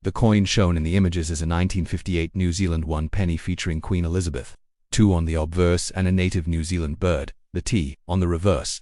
The coin shown in the images is a 1958 New Zealand 1 penny featuring Queen Elizabeth II on the obverse and a native New Zealand bird, the T, on the reverse.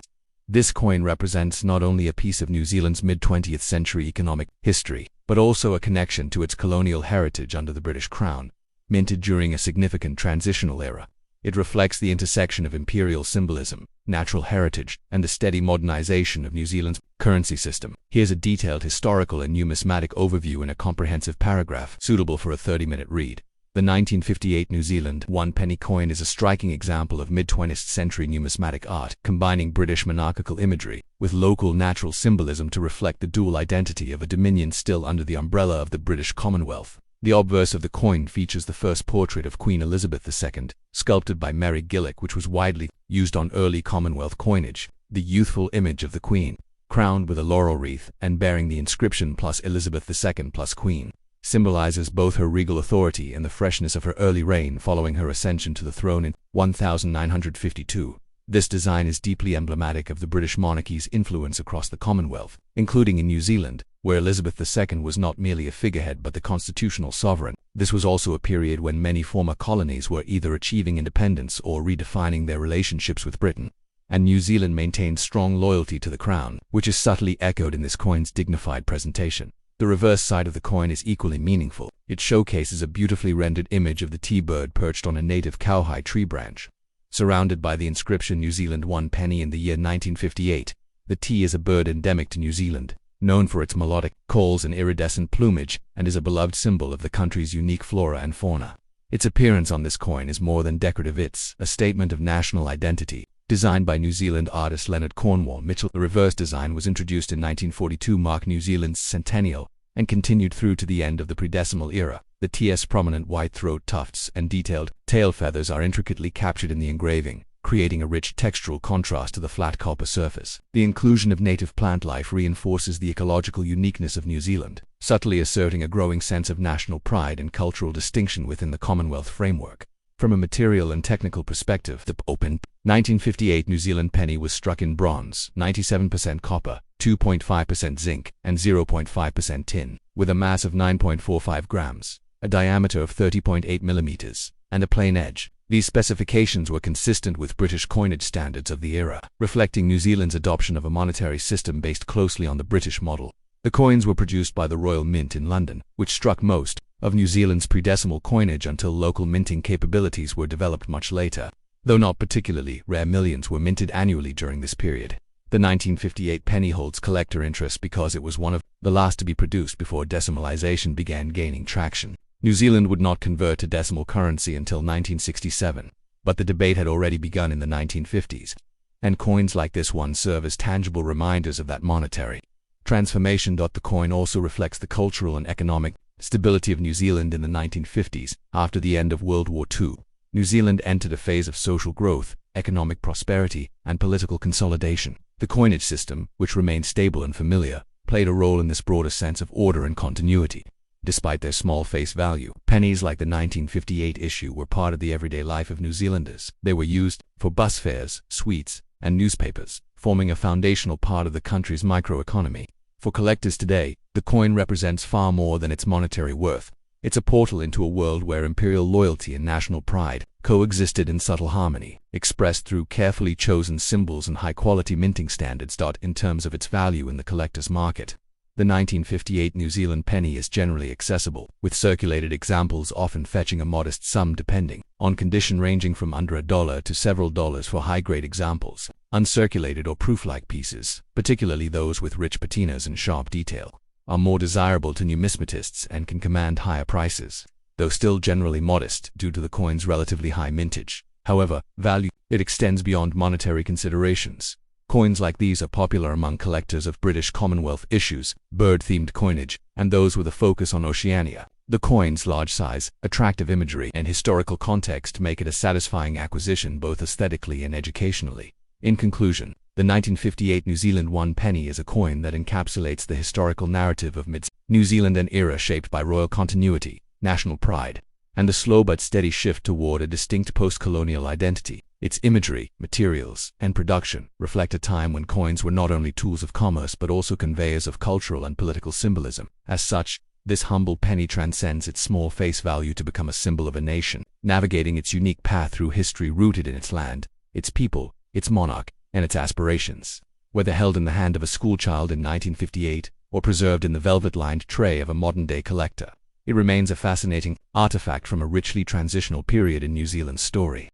This coin represents not only a piece of New Zealand's mid-20th century economic history, but also a connection to its colonial heritage under the British Crown. Minted during a significant transitional era, it reflects the intersection of imperial symbolism, natural heritage, and the steady modernization of New Zealand's currency system. Here's a detailed historical and numismatic overview in a comprehensive paragraph, suitable for a 30-minute read. The 1958 New Zealand 1 penny coin is a striking example of mid-20th century numismatic art, combining British monarchical imagery with local natural symbolism to reflect the dual identity of a dominion still under the umbrella of the British Commonwealth. The obverse of the coin features the first portrait of Queen Elizabeth II, sculpted by Mary Gillick, which was widely used on early Commonwealth coinage. The youthful image of the Queen, crowned with a laurel wreath and bearing the inscription plus Elizabeth II plus Queen, symbolizes both her regal authority and the freshness of her early reign following her ascension to the throne in 1952. This design is deeply emblematic of the British monarchy's influence across the Commonwealth, including in New Zealand, where Elizabeth II was not merely a figurehead but the constitutional sovereign. This was also a period when many former colonies were either achieving independence or redefining their relationships with Britain, and New Zealand maintained strong loyalty to the Crown, which is subtly echoed in this coin's dignified presentation. The reverse side of the coin is equally meaningful. It showcases a beautifully rendered image of the T-bird perched on a native cowhide tree branch. Surrounded by the inscription New Zealand 1 penny in the year 1958, the T is a bird endemic to New Zealand, known for its melodic calls and iridescent plumage, and is a beloved symbol of the country's unique flora and fauna. Its appearance on this coin is more than decorative, it's a statement of national identity. Designed by New Zealand artist Leonard Cornwall Mitchell, the reverse design was introduced in 1942, mark New Zealand's centennial, and continued through to the end of the pre-decimal era. The T's prominent white throat tufts and detailed tail feathers are intricately captured in the engraving, creating a rich textural contrast to the flat copper surface. The inclusion of native plant life reinforces the ecological uniqueness of New Zealand, subtly asserting a growing sense of national pride and cultural distinction within the Commonwealth framework. From a material and technical perspective, the open 1958 New Zealand penny was struck in bronze, 97% copper, 2.5% zinc, and 0.5% tin, with a mass of 9.45 grams, a diameter of 30.8 millimeters, and a plain edge. These specifications were consistent with British coinage standards of the era, reflecting New Zealand's adoption of a monetary system based closely on the British model. The coins were produced by the Royal Mint in London, which struck most of New Zealand's pre-decimal coinage until local minting capabilities were developed much later. Though not particularly rare, millions were minted annually during this period. The 1958 penny holds collector interest because it was one of the last to be produced before decimalization began gaining traction. New Zealand would not convert to decimal currency until 1967, but the debate had already begun in the 1950s, and coins like this one serve as tangible reminders of that monetary transformation. The coin also reflects the cultural and economic stability of New Zealand in the 1950s. After the end of World War II, New Zealand entered a phase of social growth, economic prosperity, and political consolidation. The coinage system, which remained stable and familiar, played a role in this broader sense of order and continuity. Despite their small face value, pennies like the 1958 issue were part of the everyday life of New Zealanders. They were used for bus fares, sweets, and newspapers, forming a foundational part of the country's microeconomy. For collectors today, the coin represents far more than its monetary worth. It's a portal into a world where imperial loyalty and national pride coexisted in subtle harmony, expressed through carefully chosen symbols and high-quality minting standards. In terms of its value in the collector's market, the 1958 New Zealand penny is generally accessible, with circulated examples often fetching a modest sum depending on condition, ranging from under $1 to several dollars for high-grade examples. Uncirculated or proof-like pieces, particularly those with rich patinas and sharp detail, are more desirable to numismatists and can command higher prices, though still generally modest due to the coin's relatively high mintage. However, value it extends beyond monetary considerations. Coins like these are popular among collectors of British Commonwealth issues, bird-themed coinage, and those with a focus on Oceania. The coin's large size, attractive imagery, and historical context make it a satisfying acquisition both aesthetically and educationally. In conclusion, the 1958 New Zealand 1 penny is a coin that encapsulates the historical narrative of New Zealand, an era shaped by royal continuity, national pride, and the slow but steady shift toward a distinct post-colonial identity. Its imagery, materials, and production reflect a time when coins were not only tools of commerce but also conveyors of cultural and political symbolism. As such, This humble penny transcends its small face value to become a symbol of a nation, navigating its unique path through history rooted in its land, its people, its monarch, and its aspirations. Whether held in the hand of a schoolchild in 1958 or preserved in the velvet-lined tray of a modern-day collector, it remains a fascinating artifact from a richly transitional period in New Zealand's story.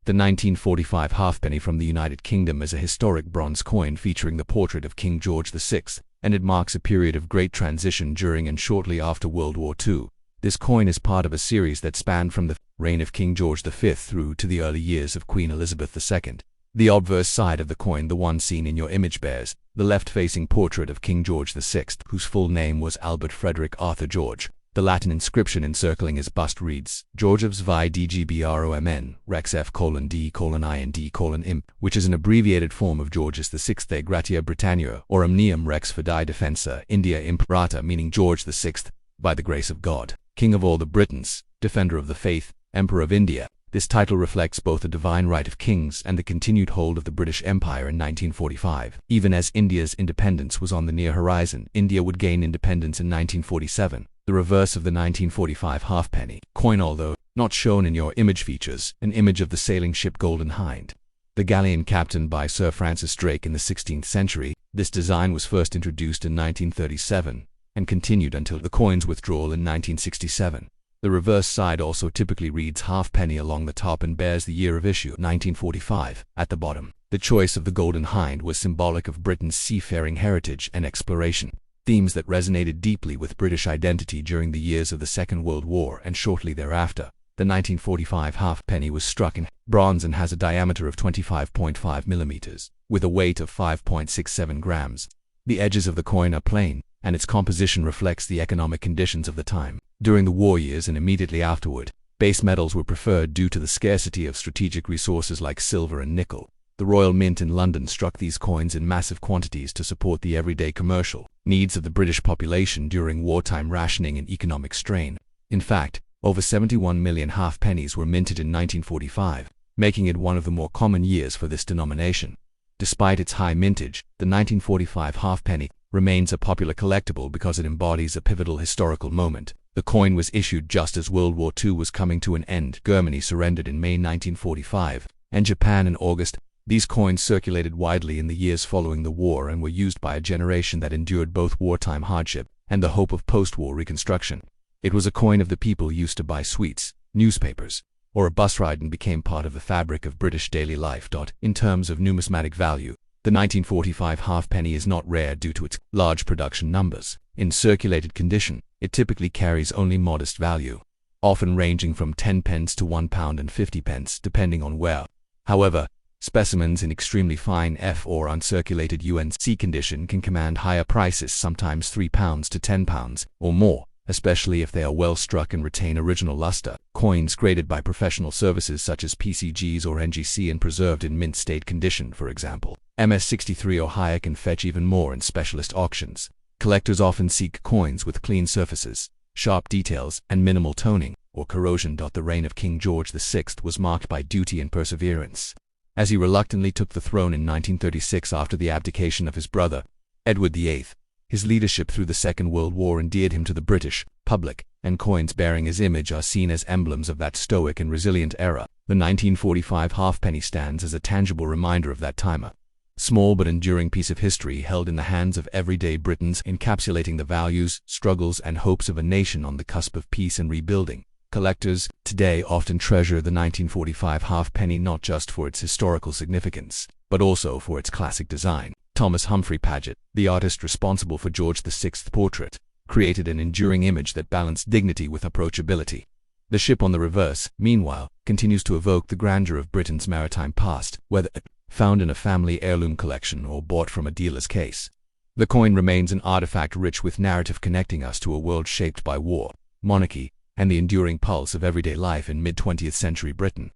The 1945 halfpenny from the United Kingdom is a historic bronze coin featuring the portrait of King George VI, and it marks a period of great transition during and shortly after World War II. This coin is part of a series that spanned from the reign of King George V through to the early years of Queen Elizabeth II. The obverse side of the coin, the one seen in your image, bears the left-facing portrait of King George VI, whose full name was Albert Frederick Arthur George. The Latin inscription encircling his bust reads, Georgius vi dgbron rex f:"d:"ind:"im, which is an abbreviated form of Georgius VI Gratia Britannia, or Omnium Rex Fidei Defensa India Imperata, meaning George VI, by the grace of God, King of all the Britons, Defender of the Faith, Emperor of India. This title reflects both the divine right of kings and the continued hold of the British Empire in 1945. Even as India's independence was on the near horizon, India would gain independence in 1947. The reverse of the 1945 halfpenny coin, although not shown in your image, features an image of the sailing ship Golden Hind, the galleon captained by Sir Francis Drake in the 16th century. This design was first introduced in 1937 and continued until the coin's withdrawal in 1967. The reverse side also typically reads halfpenny along the top and bears the year of issue, 1945, at the bottom. The choice of the Golden Hind was symbolic of Britain's seafaring heritage and exploration, themes that resonated deeply with British identity during the years of the Second World War and shortly thereafter. The 1945 halfpenny was struck in bronze and has a diameter of 25.5 millimeters, with a weight of 5.67 grams. The edges of the coin are plain, and its composition reflects the economic conditions of the time. During the war years and immediately afterward, base metals were preferred due to the scarcity of strategic resources like silver and nickel. The Royal Mint in London struck these coins in massive quantities to support the everyday commercial needs of the British population during wartime rationing and economic strain. In fact, over 71 million halfpennies were minted in 1945, making it one of the more common years for this denomination. Despite its high mintage, the 1945 halfpenny remains a popular collectible because it embodies a pivotal historical moment. The coin was issued just as World War II was coming to an end. Germany surrendered in May 1945, and Japan in August. These coins circulated widely in the years following the war and were used by a generation that endured both wartime hardship and the hope of post-war reconstruction. It was a coin of the people used to buy sweets, newspapers, or a bus ride, and became part of the fabric of British daily life. In terms of numismatic value, the 1945 halfpenny is not rare due to its large production numbers. In circulated condition, it typically carries only modest value, often ranging from 10 pence to £1 and 50 pence, depending on where. However, specimens in extremely fine F or uncirculated UNC condition can command higher prices, sometimes £3 to £10 or more, especially if they are well struck and retain original luster. Coins graded by professional services such as PCGs or NGC and preserved in mint state condition, for example, MS63 or higher, can fetch even more in specialist auctions. Collectors often seek coins with clean surfaces, sharp details, and minimal toning or corrosion. The reign of King George VI was marked by duty and perseverance, as he reluctantly took the throne in 1936 after the abdication of his brother, Edward VIII. His leadership through the Second World War endeared him to the British public, and coins bearing his image are seen as emblems of that stoic and resilient era. The 1945 halfpenny stands as a tangible reminder of that time, a small but enduring piece of history held in the hands of everyday Britons, encapsulating the values, struggles, and hopes of a nation on the cusp of peace and rebuilding. Collectors today often treasure the 1945 halfpenny not just for its historical significance, but also for its classic design. Thomas Humphrey Paget, the artist responsible for George VI's portrait, created an enduring image that balanced dignity with approachability. The ship on the reverse, meanwhile, continues to evoke the grandeur of Britain's maritime past, whether found in a family heirloom collection or bought from a dealer's case. The coin remains an artifact rich with narrative connecting us to a world shaped by war, monarchy, and the enduring pulse of everyday life in mid-20th century Britain.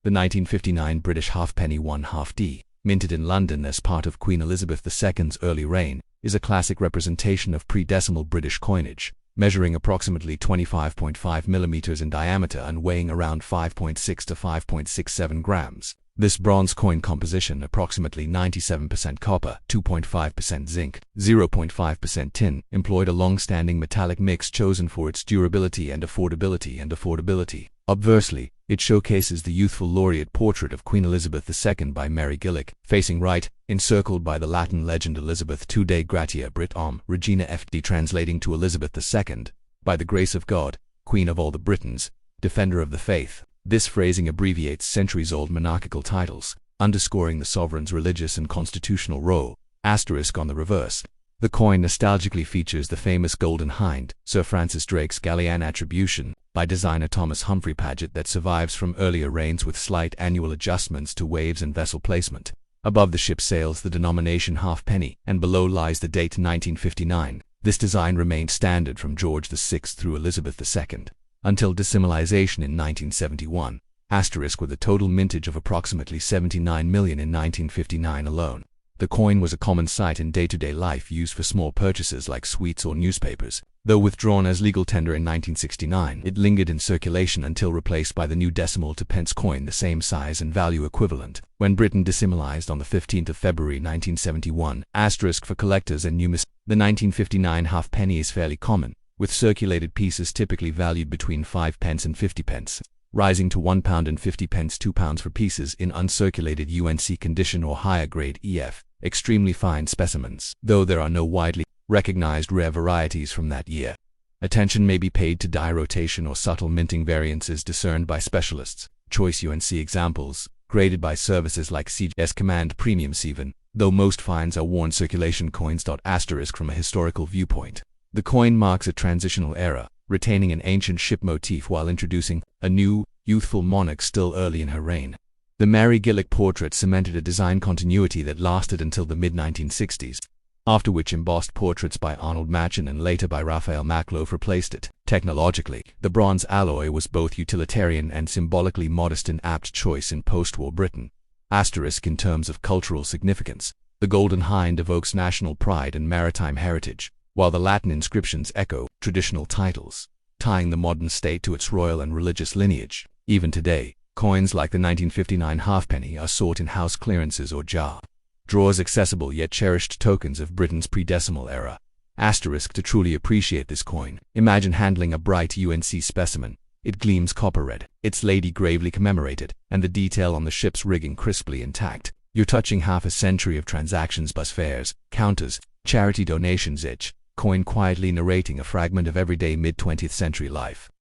The 1959 British halfpenny 1/2D, minted in London as part of Queen Elizabeth II's early reign, is a classic representation of pre-decimal British coinage, measuring approximately 25.5 millimeters in diameter and weighing around 5.6 to 5.67 grams. This bronze coin composition, approximately 97% copper, 2.5% zinc, 0.5% tin, employed a long-standing metallic mix chosen for its durability and affordability. Obversely, it showcases the youthful laureate portrait of Queen Elizabeth II by Mary Gillick, facing right, encircled by the Latin legend Elizabeth II Dei Gratia Brit Regina FD, translating to Elizabeth II, by the grace of God, Queen of all the Britons, Defender of the Faith. This phrasing abbreviates centuries-old monarchical titles, underscoring the sovereign's religious and constitutional role. Asterisk on the reverse. The coin nostalgically features the famous Golden Hind, Sir Francis Drake's Galleon attribution, by designer Thomas Humphrey Paget, that survives from earlier reigns with slight annual adjustments to waves and vessel placement. Above the ship sails the denomination halfpenny, and below lies the date 1959. This design remained standard from George VI through Elizabeth II, until decimalization in 1971, asterisk, with a total mintage of approximately 79 million in 1959 alone. The coin was a common sight in day-to-day life, used for small purchases like sweets or newspapers. Though withdrawn as legal tender in 1969, it lingered in circulation until replaced by the new decimal to pence coin, the same size and value equivalent, when Britain decimalized on the 15th of February 1971, asterisk for collectors and numismatists. The 1959 halfpenny is fairly common, with circulated pieces typically valued between 5 pence and 50 pence, rising to £1 and 50 pence, £2 for pieces in uncirculated UNC condition or higher grade EF, extremely fine specimens, though there are no widely recognized rare varieties from that year. Attention may be paid to die rotation or subtle minting variances discerned by specialists. Choice UNC examples, graded by services like CGS Command Premium even, though most finds are worn circulation coins. Asterisk from a historical viewpoint. The coin marks a transitional era, retaining an ancient ship motif while introducing a new, youthful monarch still early in her reign. The Mary Gillick portrait cemented a design continuity that lasted until the mid-1960s, after which embossed portraits by Arnold Machen and later by Raphael Makloff replaced it. Technologically, the bronze alloy was both utilitarian and symbolically modest, an apt choice in post-war Britain. Asterisk in terms of cultural significance, the Golden Hind evokes national pride and maritime heritage, while the Latin inscriptions echo traditional titles, tying the modern state to its royal and religious lineage. Even today, coins like the 1959 halfpenny are sought in house clearances or jar drawers, accessible yet cherished tokens of Britain's pre-decimal era. Asterisk to truly appreciate this coin, imagine handling a bright UNC specimen. It gleams copper red, its lady gravely commemorated, and the detail on the ship's rigging crisply intact. You're touching half a century of transactions, bus fares, counters, charity donations, each coin quietly narrating a fragment of everyday mid-20th century life.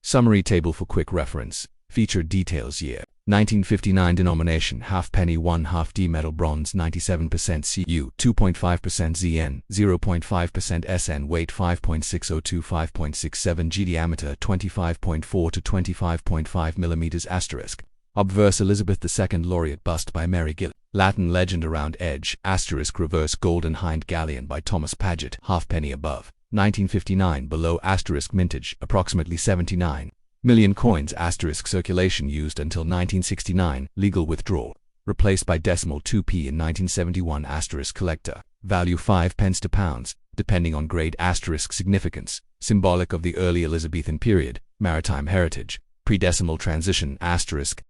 Summary table for quick reference. Featured details: year 1959, denomination halfpenny, 1/2 D metal, bronze, 97% Cu, 2.5% Zn, 0.5% Sn, weight 5.602 5.67 g, diameter 25.4 to 25.5 mm. Asterisk. Obverse Elizabeth II laureate bust by Mary Gillick. Latin legend around edge. Asterisk reverse Golden Hind galleon by Thomas Paget. Halfpenny above 1959, below. Asterisk mintage approximately 79 million coins. Asterisk circulation used until 1969, legal withdrawal, replaced by decimal 2p in 1971. Asterisk collector value 5 pence to pounds, depending on grade. Asterisk significance symbolic of the early Elizabethan period, maritime heritage, pre-decimal transition. Asterisk